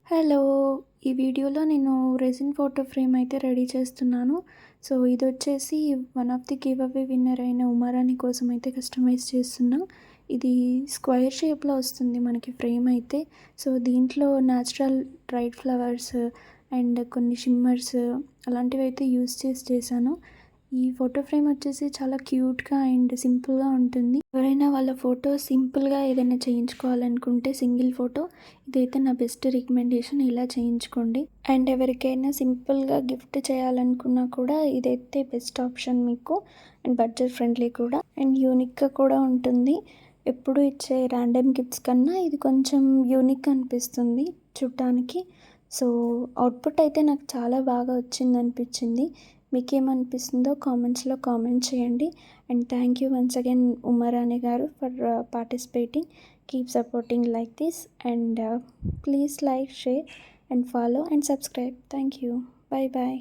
Hello! ఈ వీడియోలో నేను రెసిన్ ఫోటో ఫ్రేమ్ అయితే రెడీ చేస్తున్నాను. సో, ఇదొచ్చేసి one of the giveaway winner అయిన ఉమారాణి కోసం అయితే కస్టమైజ్ చేస్తున్నా. ఇది స్క్వేర్ షేప్‌లో వస్తుంది మనకి ఫ్రేమ్ అయితే. సో, దీంట్లో న్యాచురల్ డ్రైడ్ ఫ్లవర్స్ అండ్ కొన్ని షిమ్మర్స్ అలాంటివైతే యూజ్ చేసి చేశాను. ఈ ఫోటో ఫ్రేమ్ వచ్చేసి చాలా క్యూట్‌గా అండ్ సింపుల్‌గా ఉంటుంది. ఎవరైనా వాళ్ళ ఫోటో సింపుల్‌గా ఏదైనా చేయించుకోవాలనుకుంటే సింగిల్ ఫోటో ఇదైతే నా బెస్ట్ రికమెండేషన్. ఇలా చేయించుకోండి. అండ్ ఎవరికైనా సింపుల్‌గా గిఫ్ట్ చేయాలనుకున్నా కూడా ఇదైతే బెస్ట్ ఆప్షన్ మీకు. అండ్ బడ్జెట్ ఫ్రెండ్లీ కూడా అండ్ యూనిక్‌గా కూడా ఉంటుంది. ఎప్పుడు ఇచ్చే ర్యాండమ్ గిఫ్ట్స్ కన్నా ఇది కొంచెం యూనిక్ అనిపిస్తుంది చూడటానికి. సో, అవుట్‌పుట్ అయితే నాకు చాలా బాగా వచ్చిందనిపించింది. మీకేమనిపిస్తుందో కామెంట్స్‌లో కామెంట్ చేయండి. And thank you once again Umarani గారు for participating. Keep supporting like this and please like, share and follow and subscribe. Thank you. Bye bye.